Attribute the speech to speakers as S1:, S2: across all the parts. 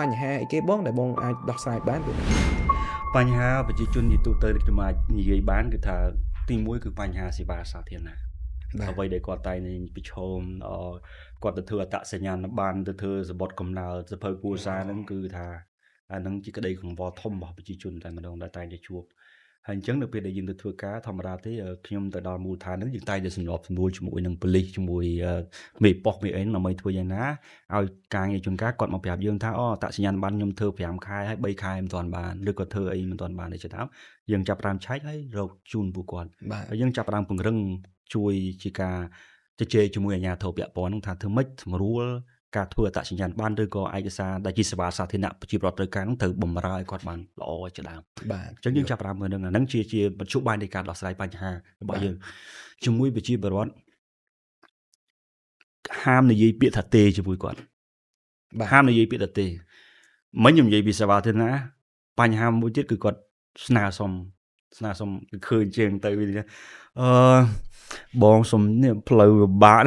S1: បញ្ហាអីគេបងដែលបងអាចដោះស្រាយបានគឺ
S2: បញ្ហាប្រជាជននិយាយទូទៅខ្ញុំអាចនិយាយបានគឺថាទីមួយគឺបញ្ហាសេវាសាធារណៈអ្វីដែលគាត់តែងប្រឈមគាត់ទៅធ្វើអត្តសញ្ញាណប័ណ្ណទៅធ្វើសម្បត្តិកំណើតសភៅគ្រួសារហ្នឹងគឺថាអាហ្នឹងជាក្តីកង្វល់ធំរបស់ប្រជាជនតែម្ដងដែលតែងតែជួបហើយអញ្ចឹងនៅពេលដែលយើងទៅធ្វើការធម្មតាទេខ្ញុំទៅដល់មូលដ្ឋានហ្នឹងយើងតែងតែសម្របសម្រួលជាមួយនឹងប៉ូលីសជាមួយមេប៉ុស្តិ៍មេអីដើម្បីធ្វើយ៉ាងណាឲ្យការងារជួនកាលគាត់មកប្រាប់យើងថាអត្តសញ្ញាណប័ណ្ណខ្ញុំធ្វើ5ខែហើយ3ខែមិនទាន់បានឬក៏ធ្វើអីមិនទាន់បានទេជាដើមយើងចាប់ផ្ដើមឆែកហើយរកជូនពួកគាត់ហើយយើងចាប់ផ្ដើមពង្រឹងជួយជាការជជែកជាមួយអាជ្ញាធរពាក់ព័ន្ធហ្នឹងថាធ្វើម៉េចសម្រួលការធ្វើអត្តសញ្ញាណប័ណ្ណឬក៏ឯកសារដែលជាសេវាសាធារណៈប្រជាពលរដ្ឋត្រូវការហ្នឹងត្រូវបំរើឲ្យគាត់បានល្អជាដើមបាទអញ្ចឹងយើងចាប់ផ្ដើមមើលនឹងអាហ្នឹងជាមធ្យោបាយនៃការដោះស្រាយបញ្ហារបស់យើងជាមួយប្រជាពលរដ្ឋហាមនិយាយពាក្យថាទេជាមួយគាត់ហាមនិយាយពាក្យថាទេមិញខ្ញុំនិយាយពីសេវាធារណៈបញ្ហាមួយទៀតគឺគាត់ស្នើសុំឃើញជាងទៅវិញបងសុំនេះផ្លូវពិបាក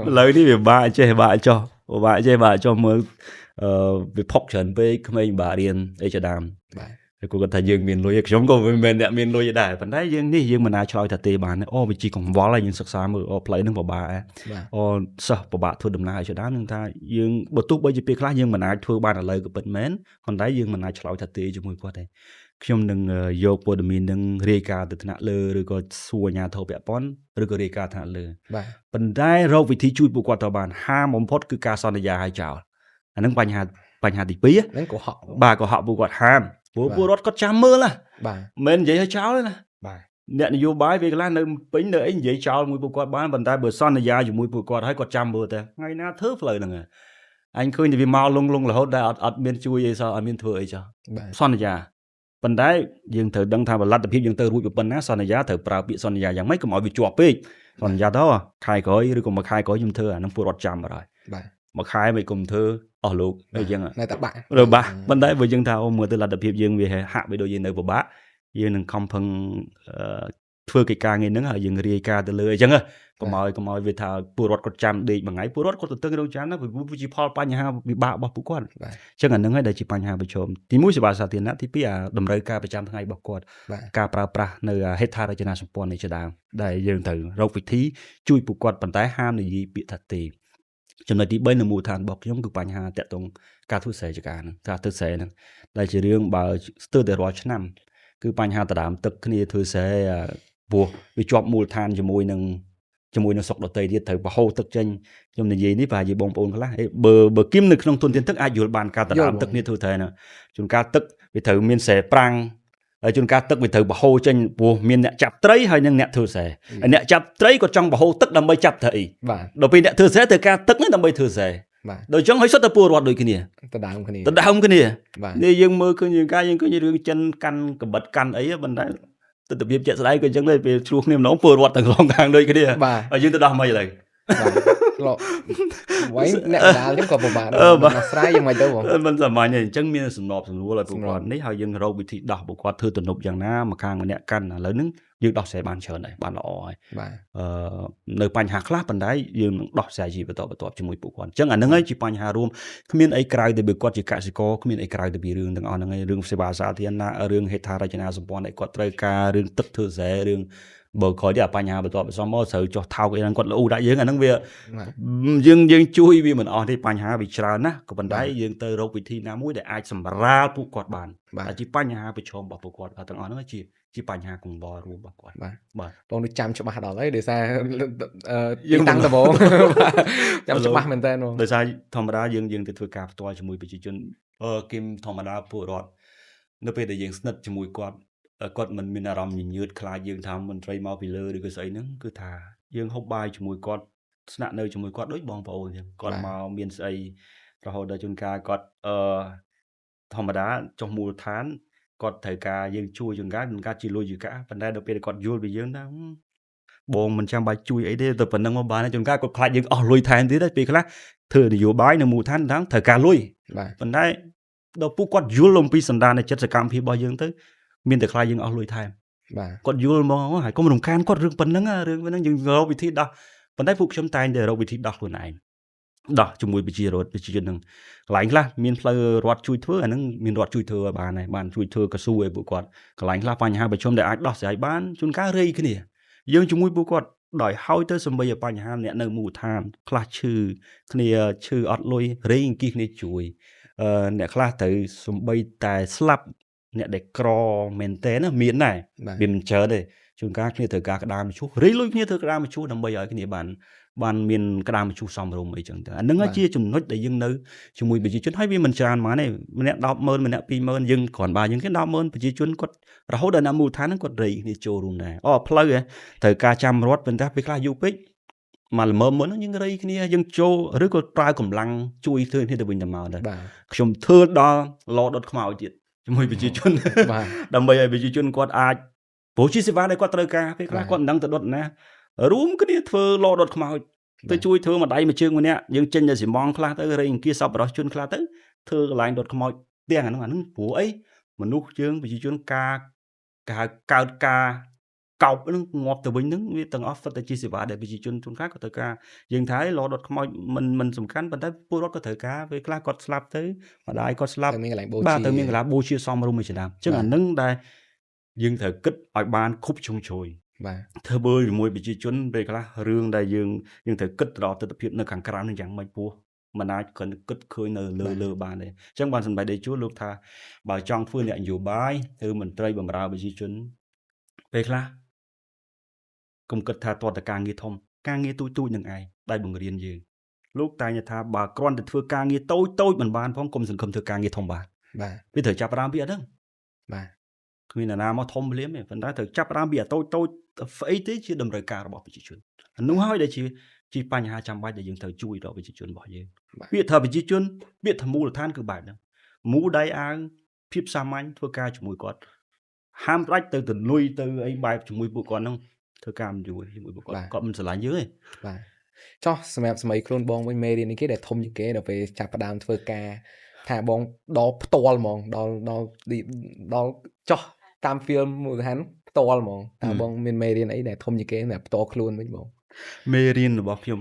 S2: ផ្លូវនេះពិបាកចេះពិបាកចុះមើលវាផុកច្រើនពេកក្មេងពិបាករៀនអីជាដើមបាទហើយគាត់ថាយើងមានលុយខ្ញុំក៏មិនមែនអ្នកមានលុយដែរប៉ុន្តែយើងមិនអាចឆ្លើយថាទេបានវាជាកង្វល់ហើយយើងសិក្សាមើលផ្លូវហ្នឹងពិបាកសិស្សពិបាកធ្វើដំណើរឲ្យជាដើមនឹងថាយើងបើទោះបីជាពេលខ្លះយើងមិនអាចធ្វើបានឥឡូវក៏ពិតមែនប៉ុន្តែយើងមិនអាចឆ្លើយថាទេជាមួយគាត់ទេខ្ញុំនឹងយកព័ត៌មាននឹងរាយការណ៍ទៅថ្នាក់លើឬក៏សួរអាជ្ញាធរពាក់ព័ន្ធឬក៏រាយការណ៍ថ្នាក់លើបាទប៉ុន្តែរកវិធីជួយពួកគាត់ទៅបានហាមបំផុតគឺការសន្យាឲ្យចោលអាហ្នឹងបញ្ហាទី2ហ្នឹងកុហកបាទកុហកពួកគាត់ហាមពលរដ្ឋគាត់ចាំមើលណាបាទមិននិយាយឲ្យចោលទេណាបាទអ្នកនយោបាយពេលខ្លះនៅពេញនៅអីនិយាយចោលមួយពួកគាត់បានប៉ុន្តែបើសន្យាជាមួយពួកគាត់ហើយគាត់ចាំមើលតែថ្ងៃណាធ្វើផ្លូវហ្នឹងអញឃើញតែវាមកលងរហូតតែអត់មានជួយអីសោះអត់មានធ្វើអីចោះសន្យាប៉ុន្តែយើងត្រូវដឹងថាលទ្ធភាពយើងទៅរួចប៉ុណ្ណាសន្យាត្រូវប្រើពាក្យសន្យាយ៉ាងម៉េចកុំឲ្យវាជាប់ពេកសន្យាទៅខែក្រោយឬក៏មួយខែក្រោយខ្ញុំធ្វើអានឹងពលរដ្ឋចាំអត់ហើយបាទមួយខែមិនកុំធ្វើអស់លោកអីចឹងនៅតែបាក់ប៉ុន្តែបើយើងថាមើលទៅលទ្ធភាពយើងវាហាក់បីដូចយើងនៅពិបាកយើងនឹងខំប្រឹងធ្វើកិច្ចការងារហ្នឹងហើយយើងរាយការណ៍ទៅលើអីចឹងកុំឲ្យវាថាពលរដ្ឋគាត់ចាំដេកមួយថ្ងៃពលរដ្ឋគាត់ទៅរងចាំណាវាជាផលបញ្ហាវិបាករបស់ពួកគាត់អញ្ចឹងអាហ្នឹងហើយដែលជាបញ្ហាប្រឈមទី1សេវាសាធារណៈទី2អាតម្រូវការប្រចាំថ្ងៃរបស់គាត់ការប្រើប្រាស់នៅហេដ្ឋារចនាសម្ព័ន្ធនេះជាដើមដែលយើងត្រូវរកវិធីជួយពួកគាត់ប៉ុន្តែហាមនិយាយពាក្យថាទេចំណុចទី3នៅមូលដ្ឋានរបស់ខ្ញុំគឺបញ្ហាតាក់ទងការធ្វើស្រែចម្ការហ្នឹងការធ្វើស្រែហ្នឹងដែលជារឿងបើស្ទើរតែរាល់ឆ្នាំគឺបញ្ហាដដើមទឹកគ្នាធ្វើស្រែព្រោះវាជាប់មូលដ្ឋានជាមួយនឹងស្រុកដទៃទៀតត្រូវបហូរទឹកចេញខ្ញុំនិយាយនេះប្រហែលជាបងប្អូនខ្លះបើគៀមនៅក្នុងទុនធានទឹកអាចយល់បានការដដើមទឹកនេះធ្វើត្រែណាជួនកាលទឹកវាត្រូវមានស្រែប្រាំងហើយជួនកាលទឹកវាត្រូវបហូរចេញព្រោះមានអ្នកចាប់ត្រីហើយនិងអ្នកធ្វើស្រែហើយអ្នកចាប់ត្រីក៏ចង់បហូរទឹកដើម្បីចាប់ត្រីបាទដល់ពេលអ្នកធ្វើស្រែត្រូវការទឹកនេះដើម្បីធ្វើស្រែបាទដូចចឹងហើយសុទ្ធតែពលរដ្ឋដូចគ្នាដដើមគ្នានេះយើងមើលឃើញយើងឃើញរឿងចិនកាន់កបិតកាន់អីប៉ុន្តែទស្សនវិជ្ជាជាក់ស្ដែងក៏អញ្ចឹងដែរពេលឆ្លោះគ្នាម្ដងពលរដ្ឋទាំងសងខាងដូចគ្នាហើយយើងទៅដោះមិនឥឡូវ
S1: វាយអ្នកដាលចឹងក៏ពិបាកដែរដោះស្រាយយ៉ាងម៉េចទៅបង
S2: មិនសាមញ្ញទេអញ្ចឹងមានសំណប់សំនួរឲ្យពួកគាត់នេះហើយយើងរកវិធីដោះពួកគាត់ធ្វើទំនប់យ៉ាងណាម្ខាងម្នាក់កាន់ឥឡូវហ្នឹងយើងដោះស្រាយបានច្រើនហើយបានល្អហើយបាទនៅបញ្ហាខ្លះប៉ុន្តែយើងនឹងដោះស្រាយជាបន្តជាមួយពួកគាត់អញ្ចឹងអាហ្នឹងហើយជាបញ្ហារួមគ្មានអីក្រៅពីគាត់ជាកសិករគ្មានអីក្រៅពីរឿងទាំងអស់ហ្នឹងហើយរឿងសេវាសាធារណៈរឿងហេដ្ឋារចនាសម្ព័ន្ធដែលគាត់ត្រូវការរឿងទឹកធ្វើស្រែរឿងបើក្រោយទៀតបញ្ហាបន្ទាប់បន្សំមកត្រូវចុះថោកអីហ្នឹងគាត់លូដាក់យើងអាហ្នឹងវាយើងជួយវាមិនអស់ទេបញ្ហាវាច្រើនណាស់ក៏ប៉ុន្តែយើងទៅរកវិធីណាមួយដែលអាចសម្រាលពួកគាត់បានតែជាបញ្ហាប្រឈមរបស់ពួកគាត់ទាំងអស់ហ្នឹងជាបញ្ហាកង្វល់រួមរបស់គាត់បាទ
S1: បងនឹងចាំច្បាស់ដល់ហើយដោយសារយើងតាំងដំបូងចាំច្បាស់មែនតើ
S2: ដោយសារធម្មតាយើងទៅធ្វើការផ្ទាល់ជាមួយប្រជាជនគឹមធម្មតាពលរដ្ឋនៅពេលដែលយើងស្និទ្ធជាមួយគាត់មិនមានអារម្មណ៍ញញើតខ្លាចយើងថាមន្ត្រីមកពីលើឬក៏ស្អីហ្នឹងគឺថាយើងហូបបាយជាមួយគាត់ស្នាក់នៅជាមួយគាត់ដូចបងប្អូនចឹងគាត់មកមានស្អីរហូតដល់ជួនកាលគាត់ធម្មតាចុះមូលដ្ឋានគាត់ត្រូវការយើងជួយជួនកាលជាលុយជាកាប៉ុន្តែដល់ពេលគាត់យល់ពីយើងថាបងមិនចាំបាច់ជួយអីទេទៅប៉ុណ្្នឹងមកបានជួនកាលគាត់ខ្លាចយើងអស់លុយថែមទៀតពេលខ្លះធ្វើនយោបាយនៅមូលដ្ឋានហ្នឹងត្រូវការលុយប៉ុន្តែដល់ពួកគាត់យល់អំពីសន្តាននៃចិត្តសកម្មភាពរបស់យើងទៅមានតែខ្លាចយើងអស់លុយថែមបាទគាត់យល់មកហើយកុំរំខានគាត់រឿងប៉ុណ្្នឹងយើងរកវិធីដោះប៉ុន្តែពួកខ្ញុំតែងតែរកវិធីដោះខ្លួនឯង đó chung mùi bị chia nâng lạnh là miền phơi rót chui thưa anh nâng miền rót chui thưa bà này bàn chui thưa cả xuôi bụi quạt lạnh là phải nhà bà chôm để ai đó sẽ bán chun cá rây cái này dương chung mùi bụi quạt đòi hao tới sân bây giờ bà nhà nè nâng mù than khla chư kia chư ọt lôi rây kia này chui nè khla tới sân bây tại slap nè để cro men té nó miền này miền chờ đây chun cá kia từ cá đam một chút rây lôi kia từ cá đam một chút nằm bây giờ cái này bàn miền cái đam chú xong rồi mấy chẳng anh nâng chia chùm nốt để dừng nơi chùm mùi bị chỉ chuyên hay vì mình tràn mà này mình nè đọc mơn mình nè pi mơn dừng còn bà những cái đọc mơn bị chỉ chuyên quật rồi hốt đợt năm mùa tháng nó quật rì thì trôi luôn này plug ấy thời ca trăm rót bên ta bị khai du pick mà là mơ muốn những cái đây kia dừng trôi rồi có trai cầm lăng chui thương thì từ bình tầm màu đây chùm thưa đó lo đốt màu chuyện chùm mùi bị chỉ chuyên đầm bây giờ bị chỉ chuyên quật ai bố chỉ sẽ vào đây quật trời ca bị khai quật đăng tự đốt nè rúm cái này thưa lo đốt màu tôi chui thưa mà đáy mà chương mà nè nhưng chân là chỉ mong khla tới rồi kia sập đó chuyên khla tới thưa lại đột mồi tiền nó bố ấy mà nút chương bị chuyên ca cọc nó ngọt từ bình đứng với tầng offer tới chi sử vả để bị chuyên khác có thời ca nhưng thái lo đột mồi mình sủng khăn bên thái bố có thời ca với khla cọt slap tới mà đáy cọt slap ba từ miếng là bố chia xong rồi mình chỉ làm chứ là nâng đây nhưng thời kích ở ban khúc chung chồi thơ bơi mùi bị chi chuẩn về cái rương đại dương nhưng thời kích đó từ tập hiện nơi càng cạn chẳng mấy bùa mà ai cần kích khơi nơi lơ bàn này chẳng bàn sân bài để chúa lúc tha bà trong phương nhận dù bài từ mình tây bằng rau bị chi chuẩn về cái công kích tha toàn là càng nghe tôi những ai đại bằng riêng gì lúc tai nhà tha bà con được thưa càng nghe tôi mình bàn phong công sân không thưa càng nghe thông bà bây giờ chạp ram biết đó khi nào mà thông liếm mình phải thử chắp ra bìa tôi phải thế chứ đâm rời cả bỏ bị chuyện đúng hỏi để chỉ ba nhà trăm bài để dừng thời chui đó bị chuyện bỏ gì biết thờ bị chuyện biết thầm mù là than cứ bài đó mù đai ăn phép sa manh thưa ca chụp mùi con ham rách từ nuôi từ ấy bài chụp mùi bụi con không thưa ca mình chụp mùi bụi con mình sẽ lại dưới
S1: choสมัย ខ្លួនបងវិញមេរៀននេះគេដែលធំជាងគេដល់ពេលចាប់ផ្ដើមធ្វើការថាបងដល់ផ្ទាល់ហ្មងដល់ចោះតាម film មួយកហានផ្ទាល់ហ្មងតើបងមានមេរៀនអីដែលធំជាងគេដែលផ្ទាល់ខ្លួនវិញបង
S2: មេរៀនរបស់ខ្ញុំ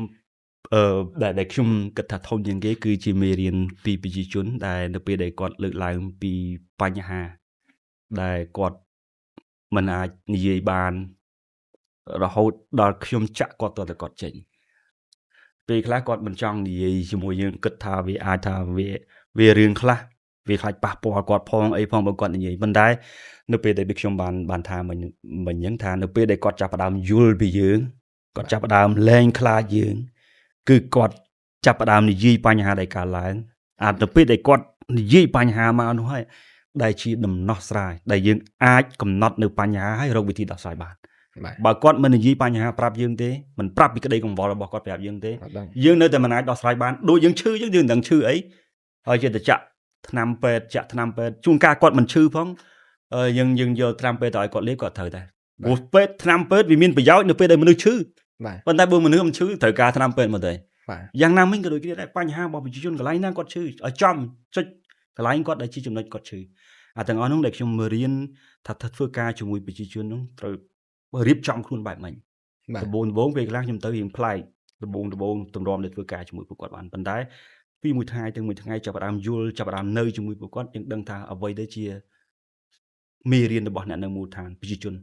S2: ដែលខ្ញុំគិតថាធំជាងគេគឺជាមេរៀនពីប្រជាជនដែលនៅពេលដែលគាត់លើកឡើងពីបញ្ហាដែលគាត់មិនអាចនិយាយបានរហូតដល់ខ្ញុំចាក់គាត់ទៅគាត់ចេញពេលខ្លះគាត់មិនចង់និយាយជាមួយយើងគិតថាវាអាចថាវារឿងខ្លះវាខ្លាចប៉ះពាល់គាត់ផងអីផងបើគាត់និយាយប៉ុន្តែនៅពេលដែលខ្ញុំបានថាមិញហ្នឹងថានៅពេលដែលគាត់ចាប់ផ្ដើមយល់ពីយើងគាត់ចាប់ផ្ដើមលែងខ្លាចយើងគឺគាត់ចាប់ផ្ដើមនិយាយបញ្ហាដែលកើតឡើងអាចនៅពេលដែលគាត់និយាយបញ្ហាមកនោះហើយដែលជាដំណោះស្រាយដែលយើងអាចកំណត់នៅបញ្ហាហើយរកវិធីដោះស្រាយបានបើគាត់មិននិយាយបញ្ហាប្រាប់យើងទេមិនប្រាប់ពីក្តីកង្វល់របស់គាត់ប្រាប់យើងទេយើងនៅតែមិនអាចដោះស្រាយបានដូចយើងឈឺយើងមិនដឹងឈឺអីហើយចេះតែចាក់ថ្នាំពេទ្យជួនកាលគាត់មិនឈឺផងយើងយកថ្នាំពេទ្យទៅឲ្យគាត់លេបគាត់ត្រូវតែព្រោះពេទ្យថ្នាំពេទ្យវាមានប្រយោជន៍នៅពេលដែលមនុស្សឈឺប៉ុន្តែបើមនុស្សមិនឈឺត្រូវការថ្នាំពេទ្យមកទេយ៉ាងណាមិញក៏ដូចគ្នាដែរបញ្ហារបស់ប្រជាជនកន្លែងណាគាត់ឈឺឲ្យចំចុចកន្លែងគាត់ដែលជាចំណុចគាត់ឈឺអាទាំងអស់នោះដែលខ្ញុំរៀនថាធ្វើការជាមួយប្រជាជននោះត្រូវរៀបចំខ្លួនបែបម៉េចដំបូងពេលខ្លះខ្ញុំទៅរៀងប្លែកដំបូងទម្រាំដែលធ្វើការជាមួយពួកគាត់បានប៉ុន្តែពីមួយថ្ងៃទៅមួយថ្ងៃចាប់ផ្ដើមយល់ចាប់ផ្ដើមនៅជាមួយពួកគាត់យើងដឹងថាអ្វីដែលជាមេរៀនរបស់អ្នកនៅមូលដ្ឋានប្រជាជន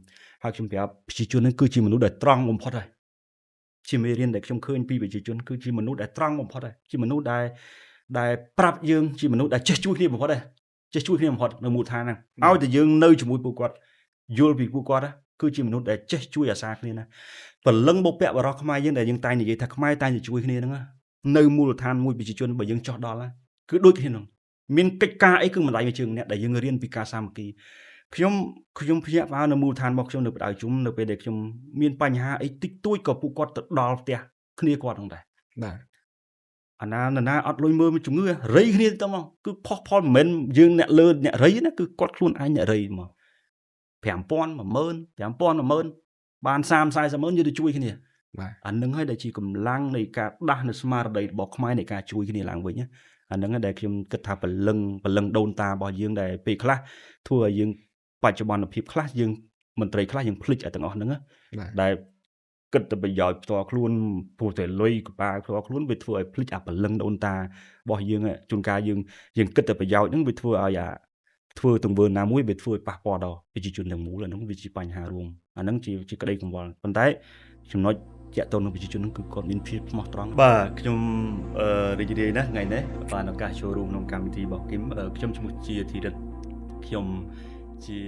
S2: ហើយខ្ញុំប្រាប់ប្រជាជននឹងគឺជាមនុស្សដែលត្រង់បំផុតហើយជាមេរៀនដែលខ្ញុំឃើញពីប្រជាជនគឺជាមនុស្សដែលត្រង់បំផុតហើយជាមនុស្សដែលប្រាប់យើងជាមនុស្សដែលចេះជួយគ្នាបំផុតហើយចេះជួយគ្នាបំផុតនៅមូលដ្ឋានហ្នឹងឲ្យតែយើងនៅជាមួយពួកគាត់យល់ពីពួកគាត់គឺជាមនុស្សដែលចេះជួយអាសាគ្នាណាព្រលឹងបុព្វបុរសខ្មែរយើងដែលយើងតែងនិយាយថាខ្មែរតែងតែជួយគ្នាហ្នឹងនៅមូលដ្ឋានមួយប្រជាជនបើយើងចោះដល់គឺដូចគ្នាហ្នឹងមានកិច្ចការអីគឺមិនដៃមួយជើងម្នាក់ដែលយើងរៀនពីការសាមគ្គីខ្ញុំភ្ញាក់ផ្អើលនៅមូលដ្ឋានរបស់ខ្ញុំនៅបដៅជុំនៅពេលដែលខ្ញុំមានបញ្ហាអីតិចតួចក៏ពួកគាត់ទៅដល់ផ្ទះគ្នាគាត់ហ្នឹងដែរបាទអាណាអត់លុយមើលជំងឺរៃគ្នាទៅមកគឺផុសផលមិនមែនយើងអ្នកលើអ្នករៃណាគឺគាត់ខ្លួនឯងអ្នករៃមក 5,000 10000 បាន 30-40 ម៉ឺនយើងទៅជួយគ្នាបាទអានឹងហើយដែលជាកម្លាំងនៃការដាស់នៅស្មារតីរបស់ខ្មែរនៃការជួយគ្នាឡើងវិញអានឹងហើយដែលខ្ញុំគិតថាបលឹងដូនតារបស់យើងដែលពេលខ្លះធ្វើឲ្យយើងបច្ចុប្បន្នភាពខ្លះយើងមន្ត្រីខ្លះយើងភ្លេចឲ្យទាំងអស់ហ្នឹងដែល គិតតែប្រយោជន៍ផ្ទាល់ខ្លួនព្រោះតែលុយក្បាលផ្ទាល់ខ្លួនវាធ្វើឲ្យភ្លេចអាព្រលឹងដូនតារបស់យើងជួនកាលយើងគិតតែប្រយោជន៍ហ្នឹងវាធ្វើឲ្យធ្វើទង្វើណាមួយវាធ្វើឲ្យប៉ះពាល់ដល់ប្រជាជនទាំងមូលអាហ្នឹងវាជាបញ្ហារួមអាហ្នឹងជាក្តីកង្វល់ប៉ុន្តែចំណុចជាក់ទងនឹងប្រជាជនហ្នឹងគឺគាត់មានភាពស្មោះត្រង់បាទខ្ញុំរីករាយណាស់ថ្ងៃនេះបានឱកាសចូលរួមក្នុងកម្មវិធីរបស់គឹមខ្ញុំឈ្មោះជាធីរិតខ្ញុំជា